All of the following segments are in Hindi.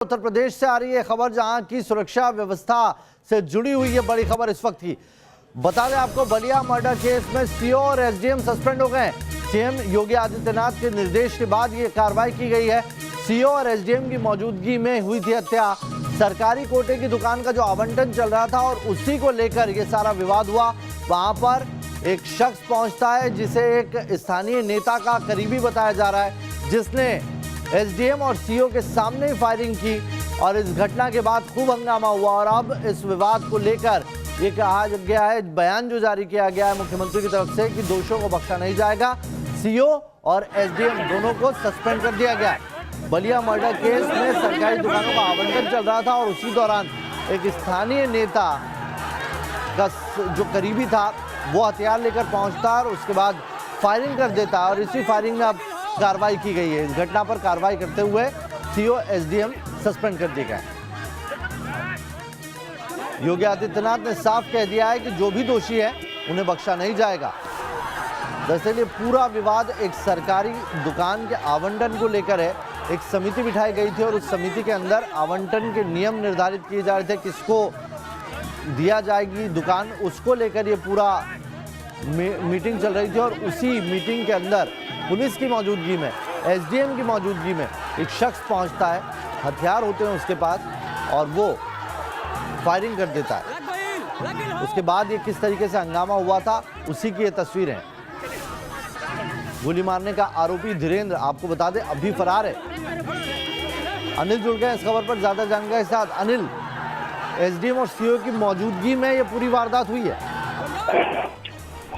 उत्तर प्रदेश से आ रही है खबर, जहां की सुरक्षा व्यवस्था से जुड़ी हुई है बड़ी खबर इस वक्त की। बता दें आपको, बलिया मर्डर केस में सीओ और एसडीएम सस्पेंड हो गए। सीएम योगी आदित्यनाथ के निर्देश के बाद ये कार्रवाई की गई है। सीओ और एसडीएम की मौजूदगी में हुई थी हत्या। सरकारी कोटे की दुकान का जो आवंटन चल रहा था और उसी को लेकर ये सारा विवाद हुआ। वहां पर एक शख्स पहुंचता है जिसे एक स्थानीय नेता का करीबी बताया जा रहा है, जिसने एसडीएम और सीओ के सामने ही फायरिंग की। और इस घटना के बाद खूब हंगामा हुआ और अब इस विवाद को लेकर ये कहा गया है, बयान जो जारी किया गया है मुख्यमंत्री की तरफ से कि दोषियों को बख्शा नहीं जाएगा। सीओ और एसडीएम दोनों को सस्पेंड कर दिया गया है। बलिया मर्डर केस में सरकारी दुकानों का आवंटन चल रहा था और उसी दौरान एक स्थानीय नेता का जो करीबी था वो हथियार लेकर पहुंचता और उसके बाद फायरिंग कर देता और इसी फायरिंग में अब कार्रवाई की गई है। इस घटना पर कार्रवाई करते हुए सीओ एसडीएम सस्पेंड कर दिए गए। योगी आदित्यनाथ ने साफ कह दिया है कि जो भी दोषी है उन्हें बख्शा नहीं जाएगा। दरअसल ये पूरा विवाद एक सरकारी दुकान के आवंटन को लेकर है। एक समिति बिठाई गई थी और उस समिति के अंदर आवंटन के नियम निर्धारित किए जा रहे थे, किसको दिया जाएगी दुकान, उसको लेकर ये पूरा मीटिंग चल रही थी। और उसी मीटिंग के अंदर पुलिस की मौजूदगी में, एसडीएम की मौजूदगी में एक शख्स पहुंचता है, हथियार होते हैं उसके पास और वो फायरिंग कर देता है। उसके बाद ये किस तरीके से हंगामा हुआ था उसी की ये तस्वीरें हैं। गोली मारने का आरोपी धीरेन्द्र, आपको बता दें, अभी फरार है। अनिल जुड़ गए इस खबर पर ज्यादा जानकारी के साथ। अनिल, एसडीएम और सीओ की मौजूदगी में ये पूरी वारदात हुई है।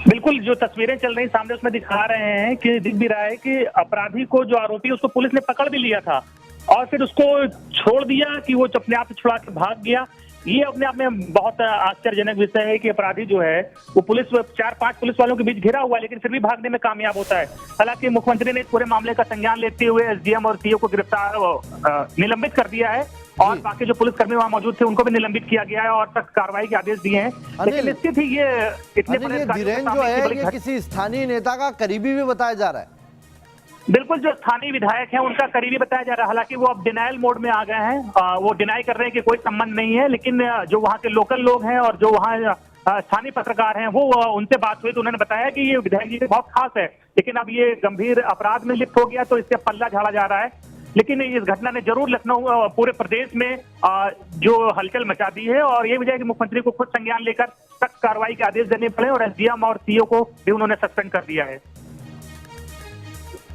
बिल्कुल, जो तस्वीरें चल रही सामने उसमें दिखा रहे हैं कि दिख भी रहा है कि अपराधी को, जो आरोपी उसको पुलिस ने पकड़ भी लिया था और फिर उसको छोड़ दिया कि वो अपने आप से छुड़ा के भाग गया। ये अपने आप में बहुत आश्चर्यजनक विषय है कि अपराधी जो है वो पुलिस 4-5 पुलिस वालों के बीच घिरा हुआ है, लेकिन फिर भी भागने में कामयाब होता है। हालांकि मुख्यमंत्री ने इस पूरे मामले का संज्ञान लेते हुए एसडीएम और सीओ को निलंबित कर दिया है और बाकी जो पुलिसकर्मी वहां मौजूद थे उनको भी निलंबित किया गया है और सख्त कार्रवाई के आदेश दिए हैं। लेकिन निश्चित ही ये इतने बड़े धीरेन्द्र जो है ये किसी स्थानीय नेता का करीबी भी बताया जा रहा है। बिल्कुल, जो स्थानीय विधायक हैं उनका करीबी बताया जा रहा है। हालांकि वो अब डिनायल मोड में आ गए हैं, वो डिनाई कर रहे हैं कि कोई संबंध नहीं है। लेकिन जो वहाँ के लोकल लोग हैं और जो वहाँ स्थानीय पत्रकार हैं वो उनसे बात हुई तो उन्होंने बताया कि ये विधायक जी बहुत खास है, लेकिन अब ये गंभीर अपराध में लिप्त हो गया तो इससे पल्ला झाड़ा जा रहा है। लेकिन इस घटना ने जरूर लखनऊ पूरे प्रदेश में जो हलचल मचा दी है और ये वजह है कि मुख्यमंत्री को खुद संज्ञान लेकर सख्त कार्रवाई के आदेश देने पड़े और एसडीएम और सीओ को भी उन्होंने सस्पेंड कर दिया है।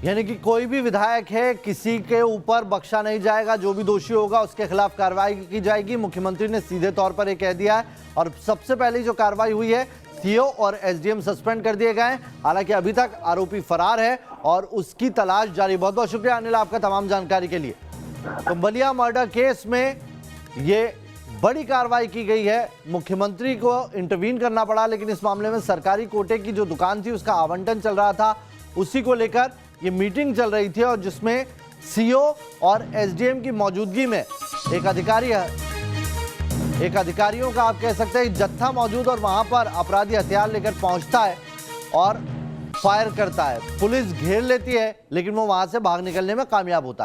यानी कि कोई भी विधायक है, किसी के ऊपर बख्शा नहीं जाएगा। जो भी दोषी होगा उसके खिलाफ कार्रवाई की जाएगी। मुख्यमंत्री ने सीधे तौर पर यह कह दिया है और सबसे पहले जो कार्रवाई हुई है, सीओ और एसडीएम सस्पेंड कर दिए गए। हालांकि अभी तक आरोपी फरार है और उसकी तलाश जारी। बहुत बहुत शुक्रिया अनिल आपका तमाम जानकारी के लिए। तो बलिया मर्डर केस में ये बड़ी कार्रवाई की गई है। मुख्यमंत्री को इंटरवीन करना पड़ा, लेकिन इस मामले में सरकारी कोटे की जो दुकान थी उसका आवंटन चल रहा था, उसी को लेकर ये मीटिंग चल रही थी और जिसमें सीओ और एसडीएम की मौजूदगी में एक अधिकारियों का, आप कह सकते हैं, जत्था मौजूद और वहां पर अपराधी हथियार लेकर पहुंचता है और फायर करता है। पुलिस घेर लेती है लेकिन वो वहां से भाग निकलने में कामयाब होता है।